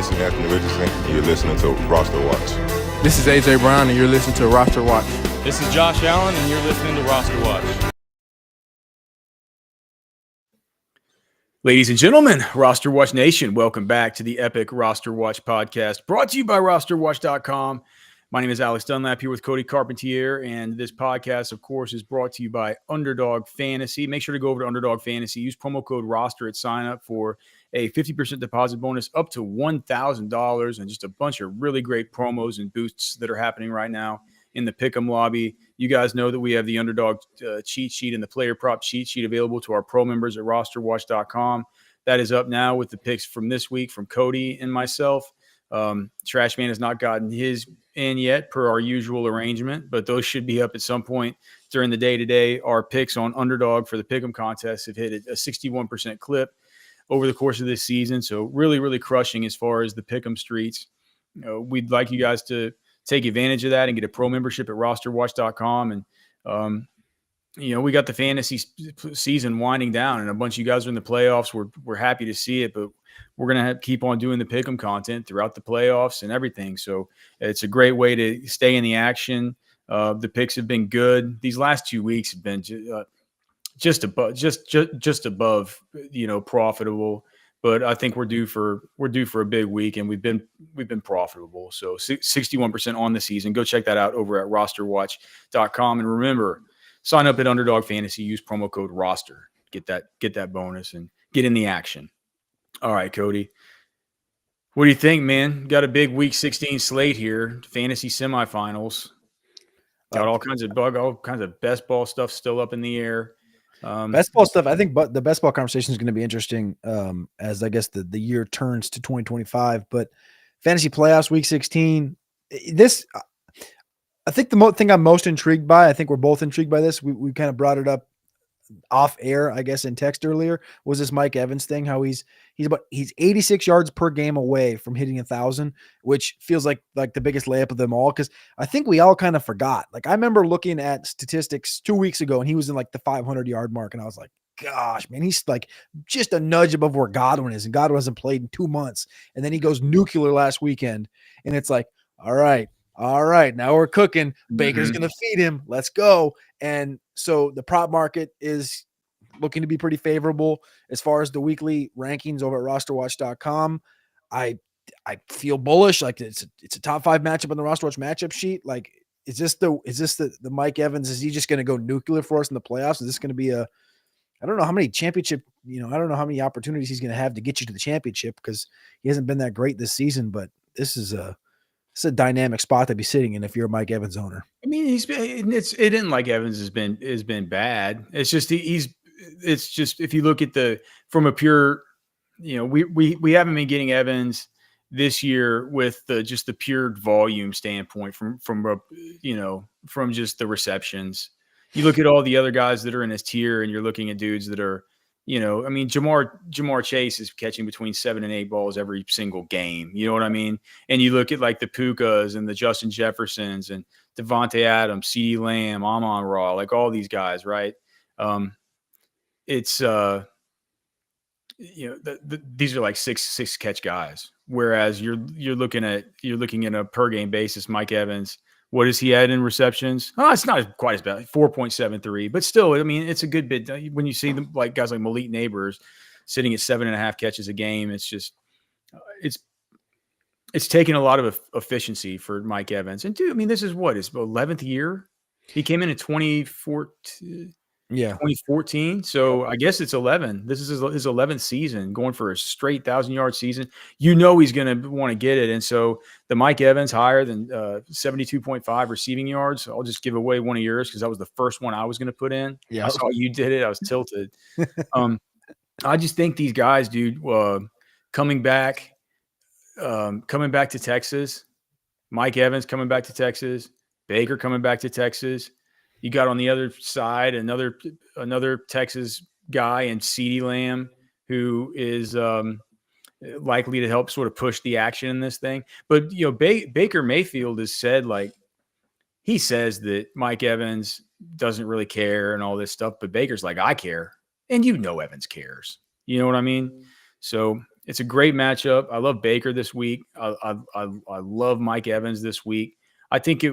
This is Anthony Richardson, and you're listening to RosterWatch. This is AJ Brown, and you're listening to RosterWatch. This is Josh Allen, and you're listening to RosterWatch. Ladies and gentlemen, RosterWatch Nation, welcome back to the epic RosterWatch podcast, brought to you by RosterWatch.com. My name is Alex Dunlap here with Cody Carpentier, and this podcast, of course, is brought to you by Underdog Fantasy. Make sure to go over to Underdog Fantasy. Use promo code ROSTER at sign up for a 50% deposit bonus up to $1,000 and just a bunch of really great promos and boosts that are happening right now in the Pick'em lobby. You guys know that we have the Underdog cheat sheet and the player prop cheat sheet available to our pro members at rosterwatch.com. That is up now with the picks from this week from Cody and myself. Trash Man has not gotten his in yet per our usual arrangement, but those should be up at some point during the day today. Our picks on Underdog for the Pick'em contest have hit a 61% clip over the course of this season. So really, really crushing as far as the Pick'em streets. We'd like you guys to take advantage of that and get a pro membership at rosterwatch.com. And, we got the fantasy season winding down and a bunch of you guys are in the playoffs. We're happy to see it, but we're going to keep on doing the Pick'em content throughout the playoffs and everything. So it's a great way to stay in the action. The picks have been good. These last 2 weeks have been just above, profitable. But I think we're due for a big week, and we've been profitable. So 61% on the season. Go check that out over at rosterwatch.com. And remember, sign up at Underdog Fantasy. Use promo code ROSTER. Get that bonus and get in the action. All right, Cody. What do you think, man? Got a big Week 16 slate here. Fantasy semifinals. Got all kinds of best ball stuff still up in the air. Best ball stuff, I think, but the best ball conversation is going to be interesting as I guess the year turns to 2025. But fantasy playoffs, Week 16. This, I think, the thing I'm most intrigued by. I think we're both intrigued by this. We kind of brought it up off air, I guess, in text earlier. Was this Mike Evans thing? How he's 86 yards per game away from hitting 1,000, which feels like the biggest layup of them all. Because I think we all kind of forgot. Like, I remember looking at statistics 2 weeks ago, and he was in like the 500-yard mark, and I was like, gosh, man, he's like just a nudge above where Godwin is, and Godwin hasn't played in 2 months. And then he goes nuclear last weekend, and it's like, all right, now we're cooking. Baker's going to feed him. Let's go. And so the prop market is looking to be pretty favorable as far as the weekly rankings over at rosterwatch.com. I feel bullish. Like it's a top 5 matchup on the RosterWatch matchup sheet. Like, is this the Mike Evans? Is he just going to go nuclear for us in the playoffs? Is this going to be I don't know how many championship, I don't know how many opportunities he's going to have to get you to the championship because he hasn't been that great this season, but this is a dynamic spot to be sitting in if you're a Mike Evans owner. I mean, it isn't like Evans has been bad. It's just if you look at from a pure, we haven't been getting Evans this year with just the pure volume standpoint from just the receptions. You look at all the other guys that are in his tier, and you're looking at dudes that are, Jamar Chase is catching between 7 and 8 balls every single game. You know what I mean? And you look at like the Pukas and the Justin Jeffersons and Devontae Adams, CeeDee Lamb, Amon-Ra, like all these guys, right? It's these are like six catch guys. Whereas you're looking at a per game basis, Mike Evans. What is he at in receptions? Oh, it's not quite as bad, 4.73, but still, I mean, it's a good bit. When you see them, like guys like Malik Neighbors sitting at 7.5 catches a game, it's just, it's taking a lot of efficiency for Mike Evans. And dude, I mean, this is his 11th year. He came in 2014. Yeah, 2014. So I guess it's 11. This is his 11th season, going for a straight 1,000-yard season. He's going to want to get it. And so the Mike Evans higher than 72.5 receiving yards. I'll just give away one of yours because that was the first one I was going to to Yeah, I saw you did it. I was tilted. I just think these guys, dude, coming back to Texas, Mike Evans coming back to Texas, Baker coming back to Texas. You got on the other side another Texas guy in CeeDee Lamb, who is likely to help sort of push the action in this thing. But Baker Mayfield has said, like, he says that Mike Evans doesn't really care and all this stuff, but Baker's like, I care, and Evans cares. You know what I mean? So it's a great matchup. I love Baker this week. I love Mike Evans this week. I think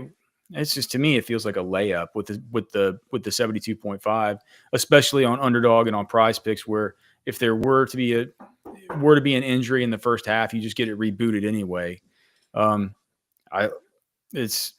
it's just, to me, it feels like a layup with the 72.5, especially on Underdog and on Prize Picks, where if there were to be an injury in the first half, you just get it rebooted anyway. It's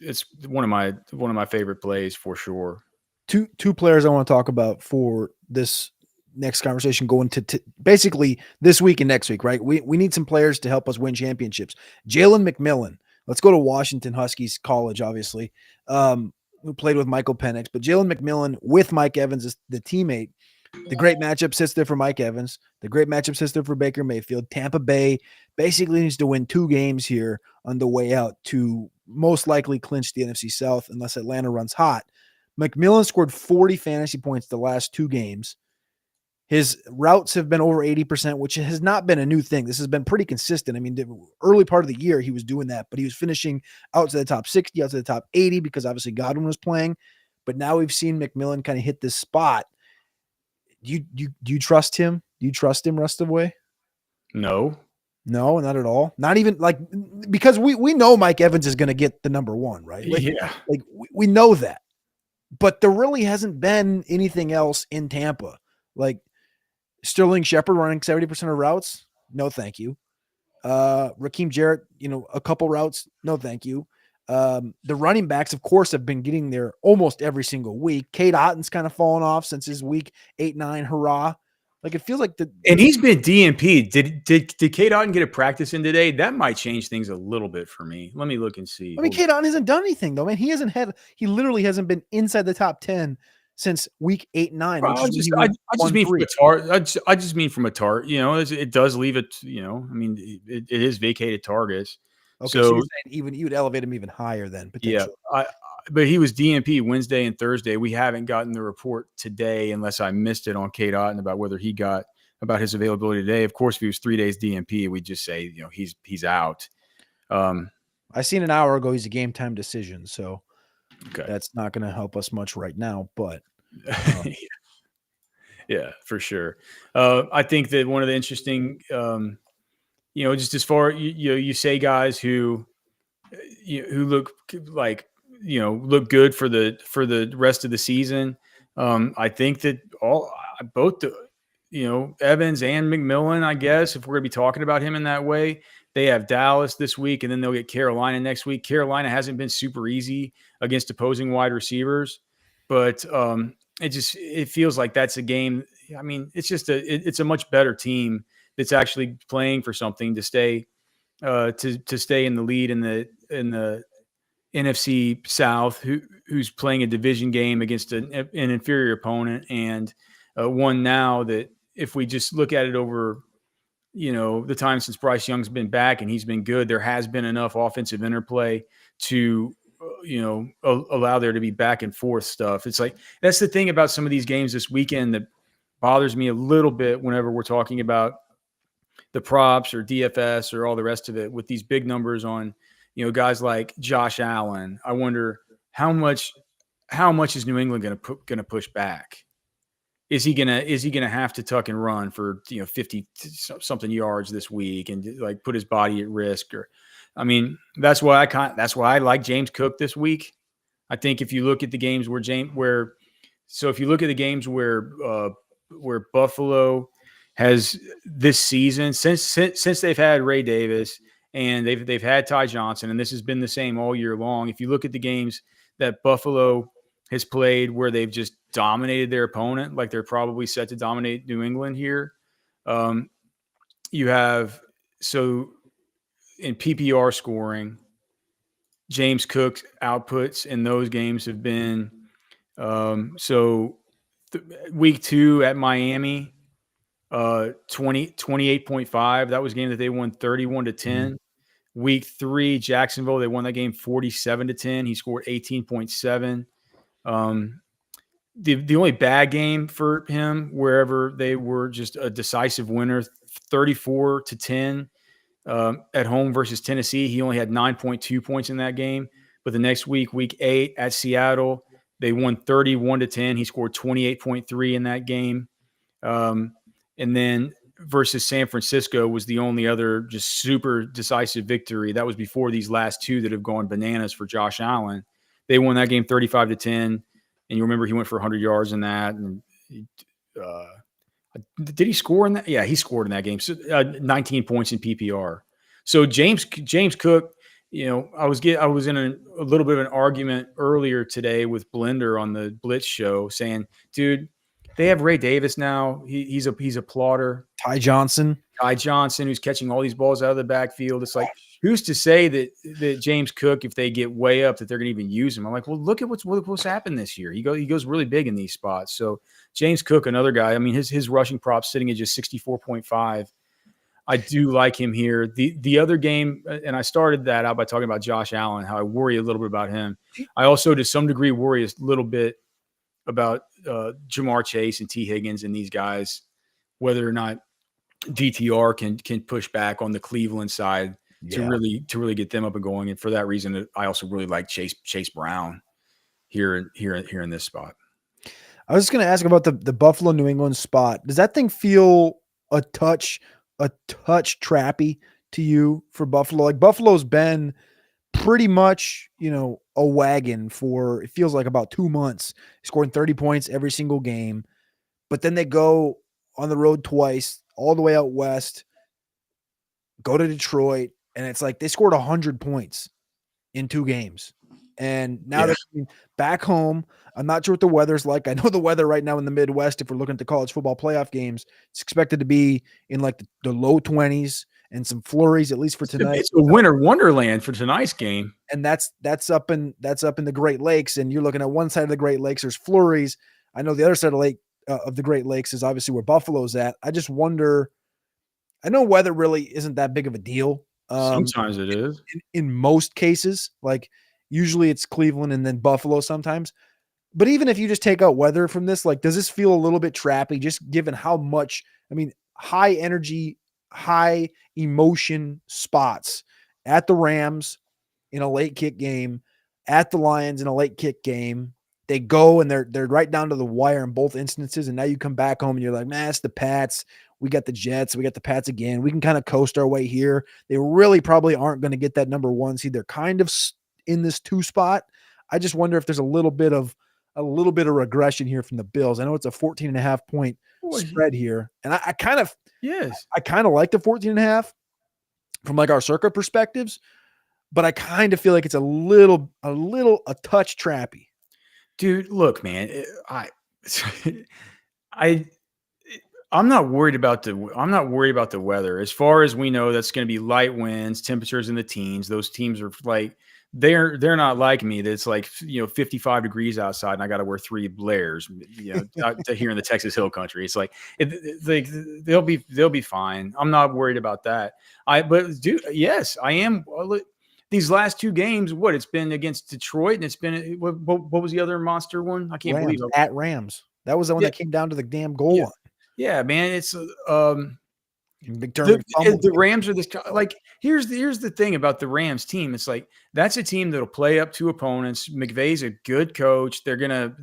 one of my favorite plays for sure. Two players I want to talk about for this next conversation going to basically this week and next week, right? We need some players to help us win championships. Jalen McMillan, let's go to Washington Huskies College, obviously, who played with Michael Penix, but Jalen McMillan with Mike Evans as the teammate. The great matchup sits there for Mike Evans. The great matchup sits there for Baker Mayfield. Tampa Bay basically needs to win 2 games here on the way out to most likely clinch the NFC South unless Atlanta runs hot. McMillan scored 40 fantasy points the last 2 games. His routes have been over 80%, which has not been a new thing. This has been pretty consistent. I mean, the early part of the year, he was doing that, but he was finishing out to the top 60, out to the top 80 because obviously Godwin was playing. But now we've seen McMillan kind of hit this spot. Do you trust him? Do you trust him rest of the way? No, not at all. Not even like, because we know Mike Evans is going to get the number 1, right? Like we know that, but there really hasn't been anything else in Tampa. Like Sterling Shepard running 70% of routes. No, thank you. Raheem Jarrett, a couple routes. No, thank you. The running backs, of course, have been getting there almost every single week. Cade Otton's kind of fallen off since his week 8-9 hurrah. Like it feels like and he's been DNP. Did Cade Otton get a practice in today? That might change things a little bit for me. Let me look and see. I mean, Cade Otton hasn't done anything though, man. He literally hasn't been inside the top 10 since week 8-9. I just mean from a target. It does leave it. I mean, it is vacated targets. Okay, so you're saying you would elevate him even higher then potentially. Yeah, but he was DNP Wednesday and Thursday. We haven't gotten the report today, unless I missed it on Cade Otton about whether he got about his availability today. Of course, if he was 3 days DNP, we'd just say he's out. I seen an hour ago he's a game time decision, so okay, that's not going to help us much right now. But yeah, for sure. I think that one of the interesting. Just as far you say guys who look like look good for the rest of the season. I think that both Evans and McMillan, I guess, if we're gonna be talking about him in that way, they have Dallas this week and then they'll get Carolina next week. Carolina hasn't been super easy against opposing wide receivers, but it feels like that's a game. I mean, it's a much better team that's actually playing for something to stay to stay in the lead in the NFC South, who's playing a division game against an inferior opponent, and one now that if we just look at it over the time since Bryce Young's been back and he's been good, there has been enough offensive interplay to allow there to be back and forth stuff. It's like that's the thing about some of these games this weekend that bothers me a little bit whenever we're talking about the props or DFS or all the rest of it with these big numbers on, guys like Josh Allen. I wonder how much is New England going to push back? Is he gonna have to tuck and run for 50 something yards this week and like put his body at risk? Or, I mean, that's why I like James Cook this week. I think if you look at the games where Buffalo has this season since they've had Ray Davis and they've had Ty Johnson, and this has been the same all year long. If you look at the games that Buffalo has played where they've just dominated their opponent, like they're probably set to dominate New England here, you have in PPR scoring, James Cook's outputs in those games have been week 2 at Miami. 28.5. That was a game that they won 31-10. Week 3, Jacksonville, they won that game 47-10. He scored 18.7. The only bad game for him, wherever they were just a decisive winner, 34-10 at home versus Tennessee. He only had 9.2 points in that game. But the next week, week 8 at Seattle, they won 31-10. He scored 28.3 in that game. And then versus San Francisco was the only other just super decisive victory. That was before these last two that have gone bananas for Josh Allen. They won that game 35-10, and you remember he went for 100 yards in that. And did he score in that? Yeah, he scored in that game. So 19 points in PPR. So James Cook, I was in a little bit of an argument earlier today with Blender on the Blitz show, saying, dude, they have Ray Davis now. He's a plotter. Ty Johnson, who's catching all these balls out of the backfield. It's like, who's to say that James Cook, if they get way up, that they're going to even use him? I'm like, well, look at what's happened this year. He goes really big in these spots. So James Cook, another guy. I mean, his rushing props sitting at just 64.5. I do like him here. The other game, and I started that out by talking about Josh Allen, how I worry a little bit about him. I also, to some degree, worry a little bit about Jamar Chase and T. Higgins and these guys, whether or not DTR can push back on the Cleveland side to really get them up and going. And for that reason, I also really like Chase Brown here in this spot. I was just going to ask about the Buffalo New England spot. Does that thing feel a touch trappy to you for Buffalo? Like, Buffalo's been pretty much, a wagon for, it feels like, about 2 months, scoring 30 points every single game. But then they go on the road twice, all the way out west, go to Detroit, and it's like they scored 100 points in 2 games. And now they're back home. I'm not sure what the weather's like. I know the weather right now in the Midwest, if we're looking at the college football playoff games, it's expected to be in like the low 20s and some flurries, at least for tonight. It's a winter wonderland for tonight's game. And that's up in the Great Lakes. And you're looking at one side of the Great Lakes, there's flurries. I know the other side of the Great Lakes is obviously where Buffalo's at. I just wonder, I know weather really isn't that big of a deal. Sometimes it is. In most cases, like usually it's Cleveland and then Buffalo sometimes. But even if you just take out weather from this, like, does this feel a little bit trappy, just given how much, high energy, high emotion spots at the Rams in a late kick game, at the Lions in a late kick game? They go and they're right down to the wire in both instances. And now you come back home and you're like, man, it's the Pats. We got the Jets. We got the Pats again. We can kind of coast our way here. They really probably aren't going to get that number 1 seed. They're kind of in this 2 spot. I just wonder if there's a little bit of regression here from the Bills. I know it's a 14.5 point spread here. And I kind of like the 14.5 from like our circuit perspectives, but I kind of feel like it's a touch trappy. Dude, look, man, I'm not worried about the weather. As far as we know, that's going to be light winds, temperatures in the teens. Those teams are like, they're not like me. That's like, 55 degrees outside and I got to wear 3 layers, here in the Texas Hill Country. It's like, they'll be fine. I'm not worried about that. But dude, yes, I am. These last 2 games, it's been against Detroit, and it's been what was the other monster one? I can't believe it. At Rams. That was the one that came down to the damn goal line. Yeah, man. It's big turn. The Rams are this, like, here's the thing about the Rams team. It's like, that's a team that'll play up to opponents. McVay's a good coach. They're gonna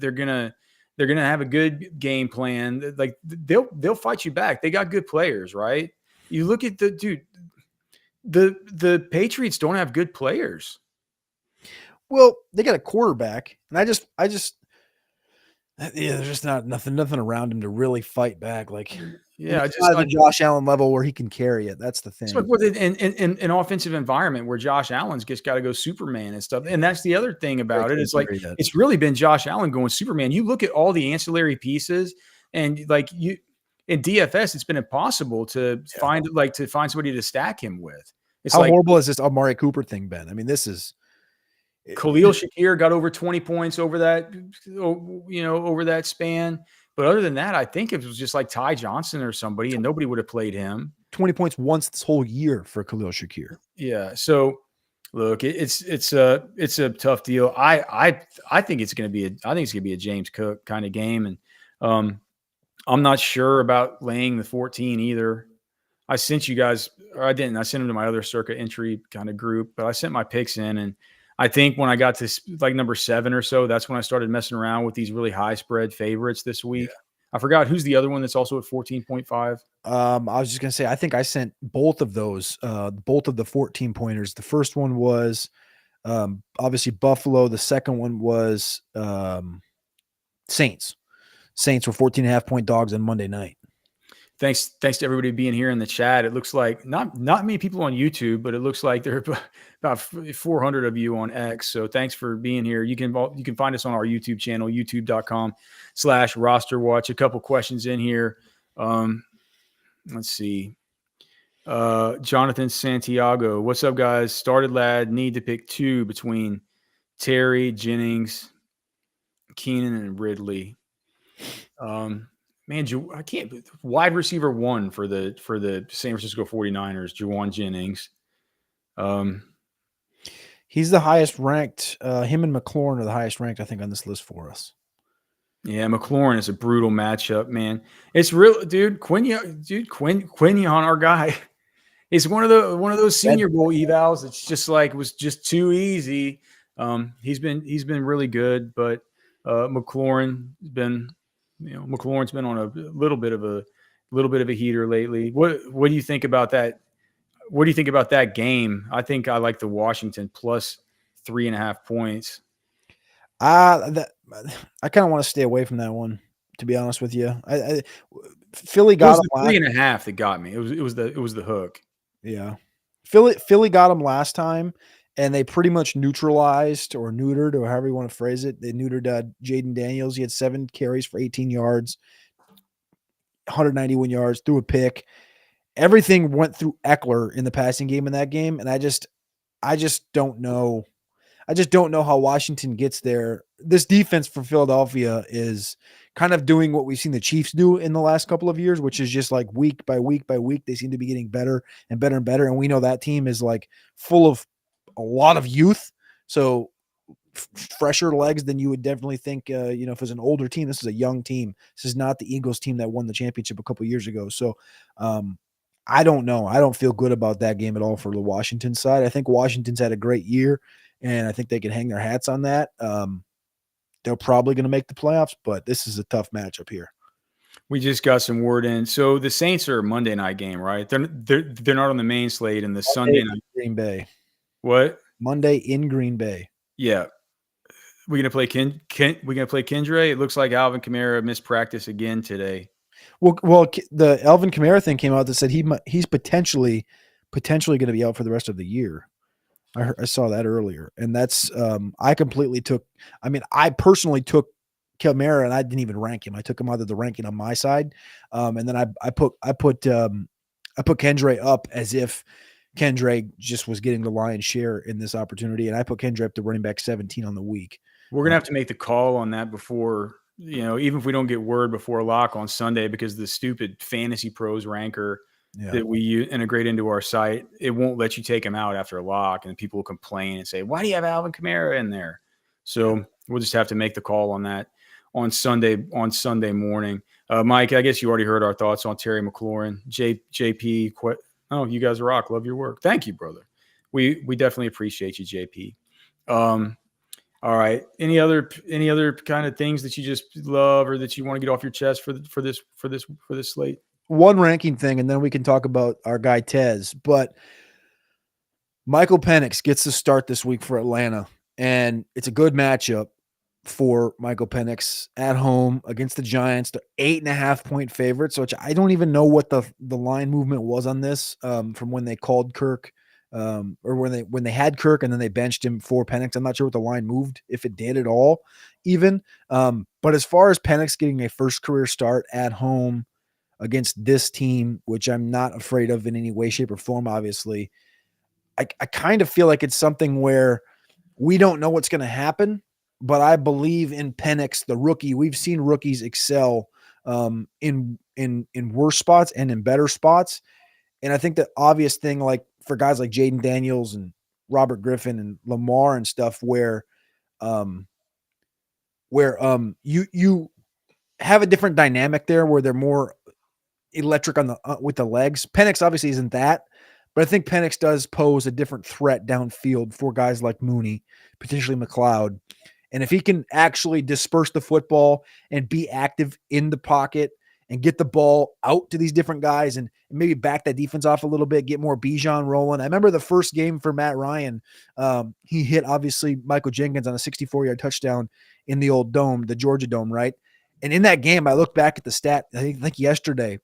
have a good game plan. Like, they'll fight you back. They got good players, right? You look at the Patriots don't have good players. Well, they got a quarterback, and I just there's just nothing around him to really fight back. Like, just the Josh Allen level where he can carry it. That's the thing. It's like in an offensive environment where Josh Allen's just got to go Superman and stuff. And that's the other thing about it. It's like, it's really been Josh Allen going Superman. You look at all the ancillary pieces, and like in DFS, it's been impossible to find somebody to stack him with. It's How horrible has this Amari Cooper thing been? I mean, this is Khalil Shakir got over 20 points over that span. But other than that, I think it was just like Ty Johnson or somebody, and nobody would have played him. 20 points once this whole year for Khalil Shakir. Yeah. So look, it's a tough deal. I think it's going to be a James Cook kind of game, and I'm not sure about laying the 14 either. I sent you guys, or I didn't. I sent them to my other circuit entry kind of group, but I sent my picks in, and I think when I got to like number 7 or so, that's when I started messing around with these really high spread favorites this week. I forgot who's the other one that's also at 14.5. I was just gonna say, I think I sent both of those, both of the 14 pointers. The first one was obviously Buffalo. The second one was Saints. Saints were 14.5-point dogs on Monday night. Thanks to everybody being here in the chat. It looks like not many people on YouTube, but it looks like there are about 400 of you on X. So thanks for being here. You can find us on our YouTube channel, youtube.com/RosterWatch. A couple questions in here. Let's see. Jonathan Santiago, what's up, guys? Started lad, need to pick 2 between Terry, Jennings, Keenan, and Ridley. Man, I can't. Wide receiver 1 for the San Francisco 49ers, Juwan Jennings. He's the highest ranked. Him and McLaurin are the highest ranked, I think, on this list for us. Yeah, McLaurin is a brutal matchup, man. It's real, dude. Quinion, our guy. It's one of those Senior Bowl evals. It's just like was just too easy. He's been really good, but McLaurin's been on a little bit of a heater lately. What do you think about that? What do you think about that game? I think I like the Washington plus 3.5 points. I kind of want to stay away from that one, to be honest with you. Philly got it was the 3.5 that got me. It was the hook. Yeah, Philly got him last time, and they pretty much neutralized or neutered, or however you want to phrase it. They neutered Jaden Daniels. He had 7 carries for 18 yards, 191 yards, threw a pick. Everything went through Eckler in the passing game in that game, and I just don't know. I just don't know how Washington gets there. This defense for Philadelphia is kind of doing what we've seen the Chiefs do in the last couple of years, which is just like week by week by week, they seem to be getting better and better and better. And we know that team is like full of a lot of youth. So fresher legs than you would definitely think, if it was an older team. This is a young team. This is not the Eagles team that won the championship a couple of years ago. So I don't know. I don't feel good about that game at all for the Washington side. I think Washington's had a great year, and I think they can hang their hats on that. They're probably going to make the playoffs, but this is a tough matchup here. We just got some word in. So the Saints are a Monday night game, right? They're not on the main slate, and the Sunday night Green Bay. What? Monday in Green Bay. Yeah. We're gonna play Kendra. It looks like Alvin Kamara missed practice again today. Well, the Alvin Kamara thing came out that said he's potentially going to be out for the rest of the year. I saw that earlier, and that's I personally took Kamara, and I didn't even rank him. I took him out of the ranking on my side, and then I put Kendra up as if Kendra just was getting the lion's share in this opportunity, and I put Kendra up to running back 17 on the week. We're gonna have to make the call on that before, even if we don't get word before lock on Sunday, because the stupid Fantasy Pros ranker that we integrate into our site, it won't let you take him out after a lock, and people will complain and say, "Why do you have Alvin Kamara in there?" So we'll just have to make the call on that on Sunday morning. Mike, I guess you already heard our thoughts on Terry McLaurin. JP, oh, you guys rock. Love your work. Thank you, brother. We definitely appreciate you, JP. All right. Any other kind of things that you just love or that you want to get off your chest for this slate? One ranking thing, and then we can talk about our guy Tez. But Michael Penix gets to start this week for Atlanta, and it's a good matchup for Michael Penix at home against the Giants. They're 8.5-point favorites, which I don't even know what the line movement was on this from when they called Kirk or when they had Kirk and then they benched him for Penix. I'm not sure what the line moved, if it did at all even. But as far as Penix getting a first career start at home against this team, which I'm not afraid of in any way, shape, or form, obviously, I kind of feel like it's something where we don't know what's going to happen, but I believe in Penix, the rookie. We've seen rookies excel in worse spots and in better spots. And I think the obvious thing, like for guys like Jaden Daniels and Robert Griffin and Lamar and stuff, where you have a different dynamic there, where they're more electric on the with the legs. Penix obviously isn't that, but I think Penix does pose a different threat downfield for guys like Mooney, potentially McLeod. And if he can actually disperse the football and be active in the pocket and get the ball out to these different guys and maybe back that defense off a little bit, get more Bijan rolling. I remember the first game for Matt Ryan. He hit, obviously, Michael Jenkins on a 64-yard touchdown in the old dome, the Georgia Dome, right? And in that game, I looked back at the stat, I think yesterday,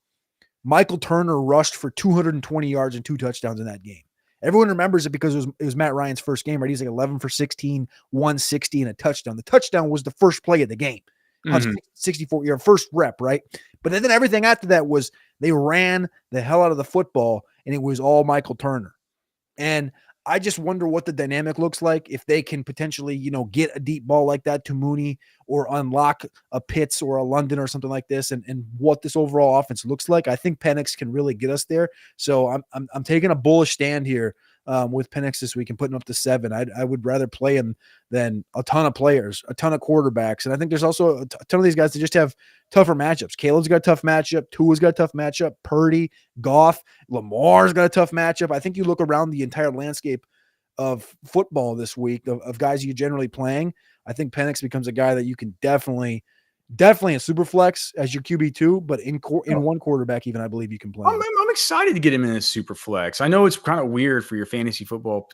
Michael Turner rushed for 220 yards and 2 touchdowns in that game. Everyone remembers it because it was Matt Ryan's first game, right? He's like 11 for 16, 160, and a touchdown. The touchdown was the first play of the game. 64-yard first rep, right? But then everything after that was they ran the hell out of the football, and it was all Michael Turner. And I just wonder what the dynamic looks like if they can potentially, get a deep ball like that to Mooney or unlock a Pitts or a London or something like this, and what this overall offense looks like. I think Penix can really get us there. So I'm taking a bullish stand here with Penix this week and putting up to 7. I would rather play him than a ton of players, a ton of quarterbacks. And I think there's also a ton of these guys that just have tougher matchups. Caleb's got a tough matchup. Tua's got a tough matchup. Purdy, Goff, Lamar's got a tough matchup. I think you look around the entire landscape of football this week of guys you're generally playing. I think Penix becomes a guy that you can definitely in super flex as your QB2, but in one quarterback, even I believe you can play. I'm excited to get him in a super flex. I know it's kind of weird for your fantasy football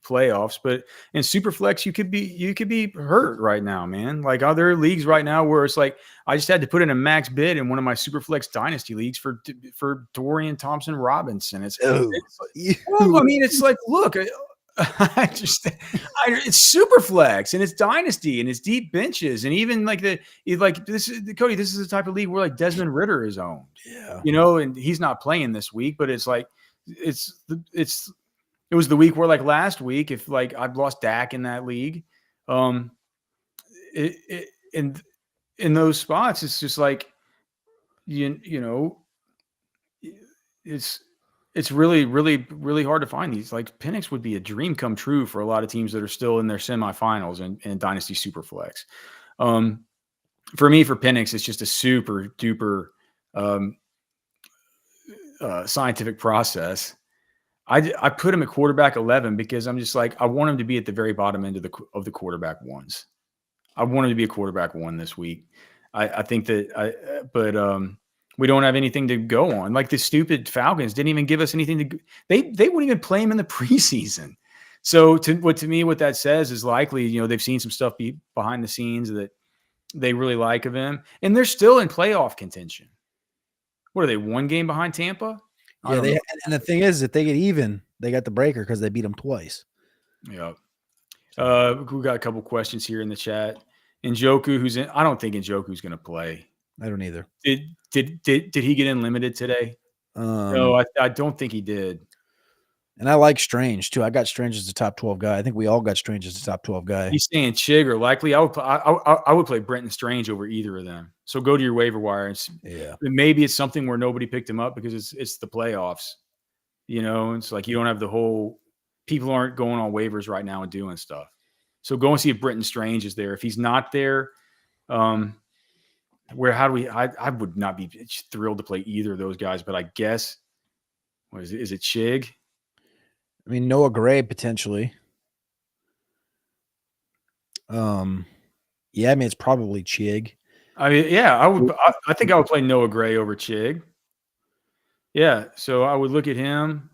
playoffs, but in super flex, you could be hurt right now, man. Like other leagues right now where it's like, I just had to put in a max bid in one of my super flex dynasty leagues for Dorian Thompson Robinson. It's like, look, it's super flex and it's dynasty and it's deep benches and even Cody, this is the type of league where like Desmond Ridder is owned, and he's not playing this week, but it's like it was the week where like last week, if like I've lost Dak in that league, in those spots, it's just like it's really, really, really hard to find these. Like Penix would be a dream come true for a lot of teams that are still in their semifinals and Dynasty Superflex. For me, for Penix, it's just a super duper scientific process. I put him at quarterback 11 because I'm just like, I want him to be at the very bottom end of the quarterback ones. I want him to be a quarterback 1 this week. I think that we don't have anything to go on. Like the stupid Falcons didn't even give us anything to. They wouldn't even play him in the preseason. So to me, what that says is likely, they've seen some stuff behind the scenes that they really like of him, and they're still in playoff contention. What are they? 1 game behind Tampa? Yeah, and the thing is, if they get even, they got the breaker because they beat them twice. Yeah. We got a couple questions here in the chat. Njoku, I don't think Njoku's going to play. I don't either. Did he get in limited today? No, I don't think he did. And I like Strange too. I got Strange as a top 12 guy. I think we all got Strange as a top 12 guy. He's saying Chig or likely. I would play Brenton Strange over either of them. So go to your waiver wire. Maybe it's something where nobody picked him up because it's the playoffs. It's like you don't have the whole. People aren't going on waivers right now and doing stuff. So go and see if Brenton Strange is there. If he's not there, I would not be thrilled to play either of those guys, but I guess is it Chig? I mean, Noah Gray potentially. It's probably Chig. I mean, yeah, I think I would play Noah Gray over Chig. Yeah, so I would look at him.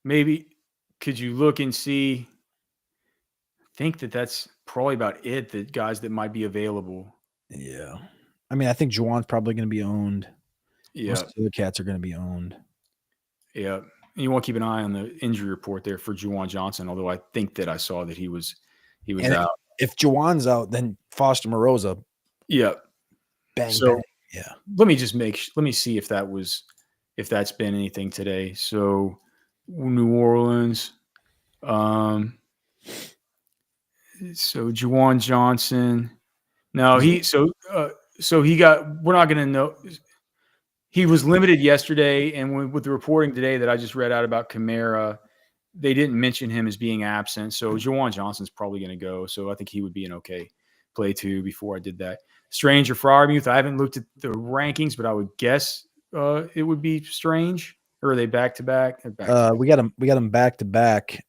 Maybe could you look and see? I think that's probably about it. The guys that might be available. Yeah. I mean, I think Juwan's probably going to be owned. Yeah. Most of the cats are going to be owned. Yeah. You want to keep an eye on the injury report there for Juwan Johnson, although I think that I saw that he was out. If Juwan's out, then Foster Moreau's yeah. Bang. Yeah. Let me see if that's been anything today. So New Orleans. So Juwan Johnson. No, we're not going to know. He was limited yesterday, and with the reporting today that I just read out about Kamara, they didn't mention him as being absent. So Juwan Johnson's probably going to go. So I think he would be an okay play too before I did that. Strange or Freiermuth, I haven't looked at the rankings, but I would guess it would be Strange. Or are they back to back? We got them back to back.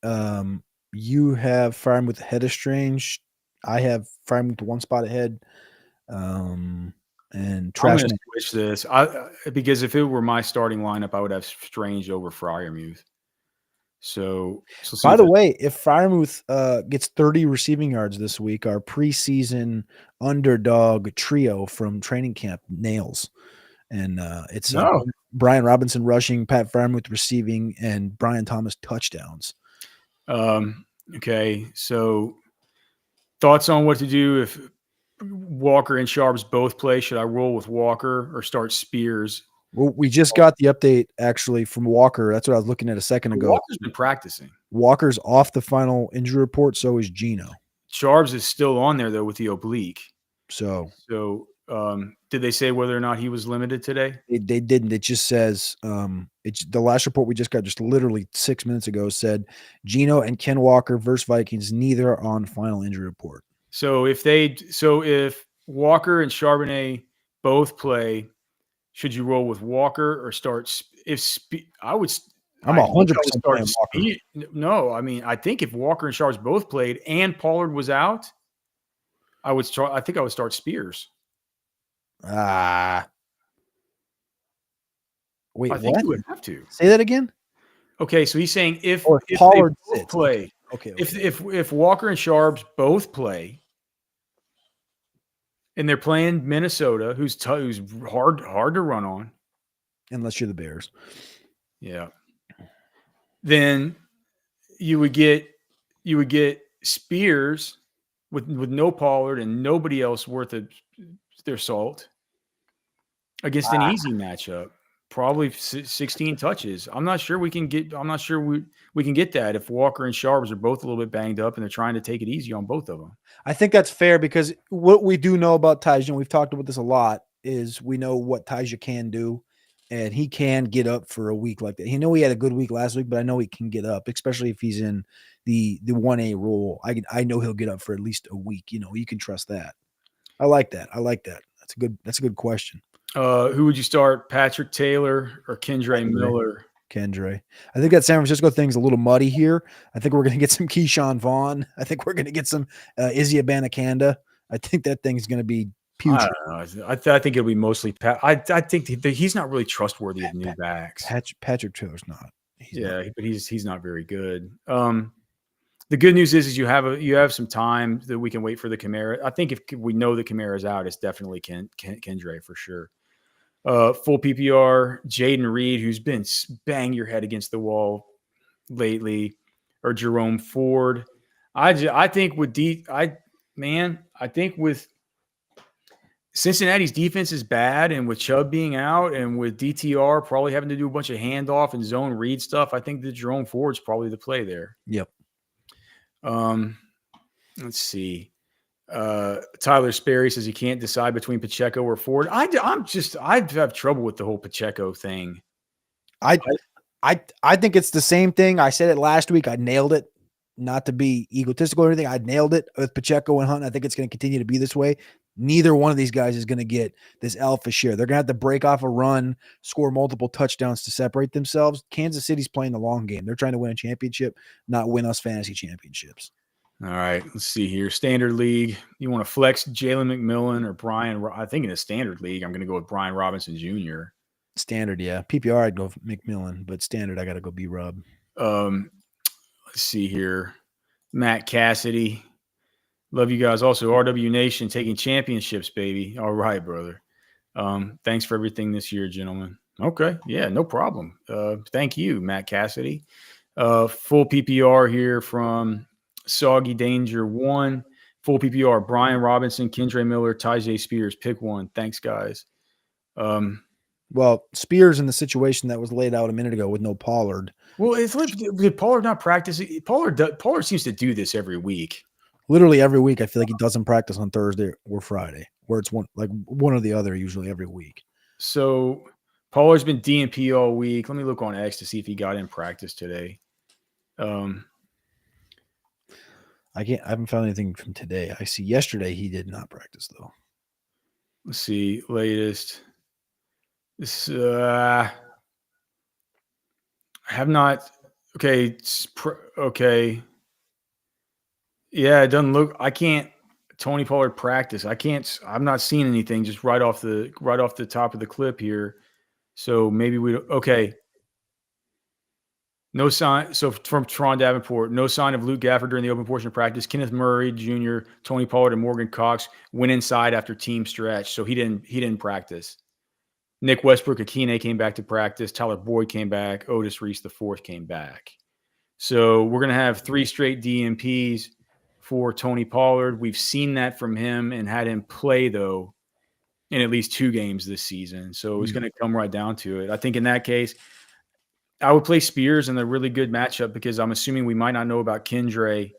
You have Freiermuth ahead of Strange. I have Freiermuth one spot ahead. And I'm Trash going to Man. switch this because if it were my starting lineup, I would have Strange over Freiermuth. So see By if the way, if Freiermuth gets 30 receiving yards this week, our preseason underdog trio from training camp nails. And it's No. Brian Robinson rushing, Pat Freiermuth receiving, and Brian Thomas touchdowns. Okay, so thoughts on what to do if Walker and Sharps both play? Should I roll with Walker or start Spears? Well, we just got the update actually from Walker. That's what I was looking at a second ago. Walker's been practicing. Walker's off the final injury report. So is Geno. Sharps is still on there though with the oblique. So did they say whether or not he was limited today? they didn't. It just says it's the last report we just got just literally 6 minutes ago said Geno and Ken Walker versus Vikings, neither on final injury report. So if Walker and Charbonnet both play, should you roll with Walker or start? I'm 100% playing Walker. No, I mean, I think if Walker and Sharps both played and Pollard was out, I think I would start Spears. Wait, I think what? you would have to Say that again. Okay, so he's saying if Pollard they both play, okay. If Walker and Sharps both play, and they're playing Minnesota, who's hard to run on, unless you're the Bears, yeah, then you would get Spears with no Pollard and nobody else worth their salt against an easy matchup. Probably 16 touches. I'm not sure we can get that if Walker and Sharps are both a little bit banged up and they're trying to take it easy on both of them. I think that's fair because what we do know about Tyja, and we've talked about this a lot, is we know what Tyja can do, and he can get up for a week like that. He had a good week last week, but I know he can get up, especially if he's in the 1A role. I know he'll get up for at least a week. You can trust that. I like that. That's a good question. Who would you start, Patrick Taylor or Kendre Miller? Kendre. I think that San Francisco thing's a little muddy here. I think we're going to get some Keyshawn Vaughn. I think we're going to get some Izzy Abanikanda. I think that thing's going to be putrid. I don't know. I think it'll be mostly Pat. I think he's not really trustworthy of new backs. Patrick Taylor's not. But he's not very good. The good news is you have some time that we can wait for the Kamara. I think if we know the Kamara's out, it's definitely Kendre for sure. Full PPR, Jaden Reed, who's been bang your head against the wall lately, or Jerome Ford. I think with Cincinnati's defense is bad, and with Chubb being out, and with DTR probably having to do a bunch of handoff and zone read stuff, I think that Jerome Ford's probably the play there. Yep. Let's see. Tyler Sperry says he can't decide between Pacheco or Ford. I have trouble with the whole Pacheco thing. I think it's the same thing. I said it last week. I nailed it. Not to be egotistical or anything. I nailed it with Pacheco and Hunt. I think it's going to continue to be this way. Neither one of these guys is going to get this alpha share. They're going to have to break off a run, score multiple touchdowns to separate themselves. Kansas City's playing the long game. They're trying to win a championship, not win us fantasy championships. All right, let's see here. Standard league, you want to flex Jalen McMillan or Brian? I think in a standard league, I'm going to go with Brian Robinson Jr. Standard, yeah. PPR, I'd go McMillan, but standard, I got to go B-Rub. Let's see here. Matt Cassidy. Love you guys. Also, RW Nation taking championships, baby. All right, brother. Thanks for everything this year, gentlemen. Okay, yeah, no problem. Thank you, Matt Cassidy. Full PPR here from Soggy Danger 1. Full PPR, Brian Robinson, Kendre Miller, Tyjae Spears. Pick one. Thanks, guys. Well, Spears in the situation that was laid out a minute ago with no Pollard. Well, did Pollard not practice? Pollard seems to do this every week. Literally every week, I feel like he doesn't practice on Thursday or Friday, where it's one or the other usually every week. So Pollard's been DNP all week. Let me look on X to see if he got in practice today. I haven't found anything from today. I see yesterday he did not practice though. Let's see latest. I have not. Okay. Okay. Yeah, it doesn't look. I can't. Tony Pollard practice. I'm not seeing anything just right off the top of the clip here. So maybe okay. No sign. So from Teron Davenport, no sign of Luke Gafford during the open portion of practice. Kenneth Murray Jr., Tony Pollard, and Morgan Cox went inside after team stretch. So he didn't practice. Nick Westbrook Akine came back to practice. Tyler Boyd came back. Otis Reese IV came back. So we're going to have 3 straight DNPs for Tony Pollard. We've seen that from him and had him play, though, in at least 2 games this season. So it's going to come right down to it. I think in that case, I would play Spears in a really good matchup because I'm assuming we might not know about Kendre.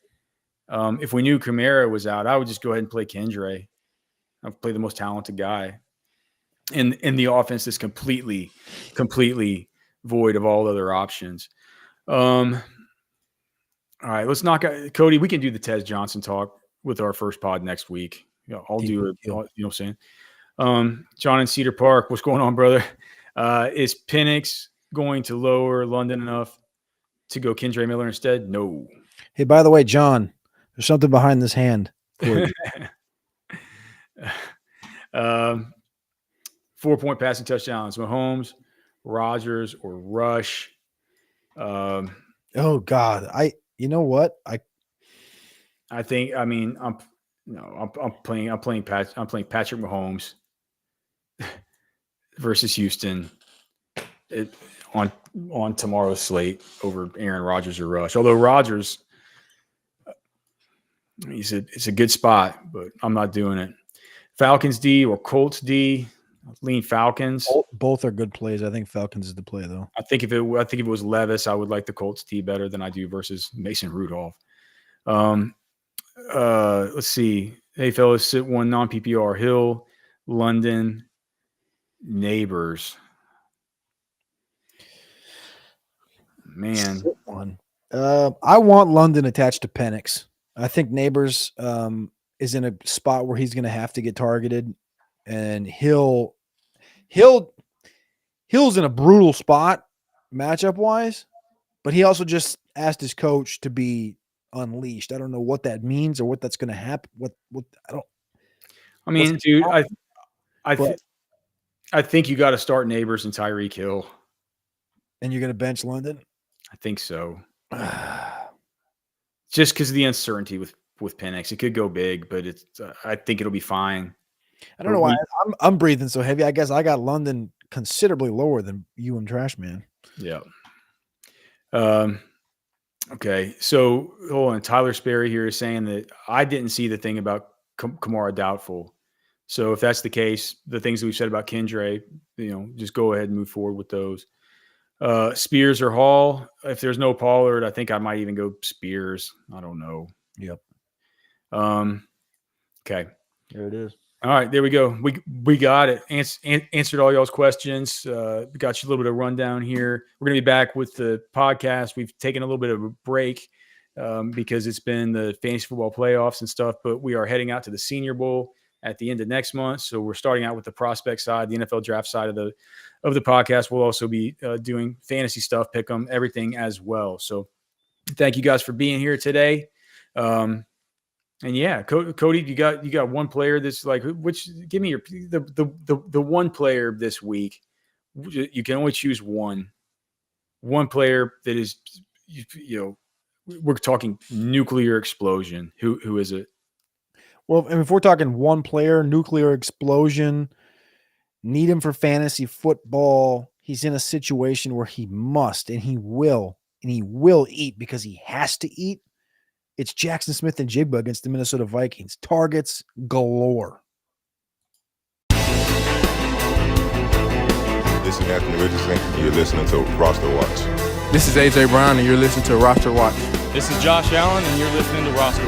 If we knew Kamara was out, I would just go ahead and play Kendre. I'd play the most talented guy. In the offense is completely void of all other options. All right, let's knock out Cody. We can do the Tez Johnson talk with our first pod next week. I'll do it. You know what I'm saying? John in Cedar Park, what's going on, brother? Is Penix going to lower London enough to go Kendre Miller instead? No. Hey, by the way, John, there's something behind this hand. 4-point passing touchdowns. Mahomes, Rodgers, or Rush. Oh God, you know what? I'm playing Patrick Mahomes versus Houston on tomorrow's slate over Aaron Rodgers or Rush. Although Rodgers, it's a good spot, but I'm not doing it. Falcons D or Colts D. Lean Falcons. Both are good plays. I think Falcons is the play, though. I think if it was Levis, I would like the Colts D better than I do versus Mason Rudolph. Let's see. Hey, fellas, sit one non-PPR. Hill, London, Neighbors. Man. Sit one. I want London attached to Penix. I think Neighbors is in a spot where he's going to have to get targeted, and Hill's in a brutal spot matchup wise, but he also just asked his coach to be unleashed. I don't know what that means or what that's going to happen. I think you got to start Neighbors and Tyreek Hill. And you're going to bench London? I think so. Just because of the uncertainty with Penix. It could go big, but I think it'll be fine. I don't know why I'm breathing so heavy. I guess I got London considerably lower than you and Trash Man. Yeah. Okay. So hold on. Tyler Sperry here is saying that I didn't see the thing about Kamara doubtful. So if that's the case, the things that we've said about Kendre, just go ahead and move forward with those. Spears or Hall. If there's no Pollard, I think I might even go Spears. I don't know. Yep. Okay. There it is. All right, there we go. We got it. Answered all y'all's questions. Got you a little bit of rundown here. We're going to be back with the podcast. We've taken a little bit of a break because it's been the fantasy football playoffs and stuff, but we are heading out to the Senior Bowl at the end of next month. So we're starting out with the prospect side, the NFL draft side of the podcast. We'll also be doing fantasy stuff, pick 'em, everything as well. So thank you guys for being here today. And yeah, Cody, you got one player that's like, give me the one player this week. You can only choose one player that is, we're talking nuclear explosion. Who is it? Well, if we're talking one player, nuclear explosion, need him for fantasy football. He's in a situation where he must, and he will eat because he has to eat. It's Jackson Smith and Jigba against the Minnesota Vikings. Targets galore. This is Anthony Richardson. You're listening to RosterWatch. This is AJ Brown, and you're listening to Roster Watch. This is Josh Allen, and you're listening to Roster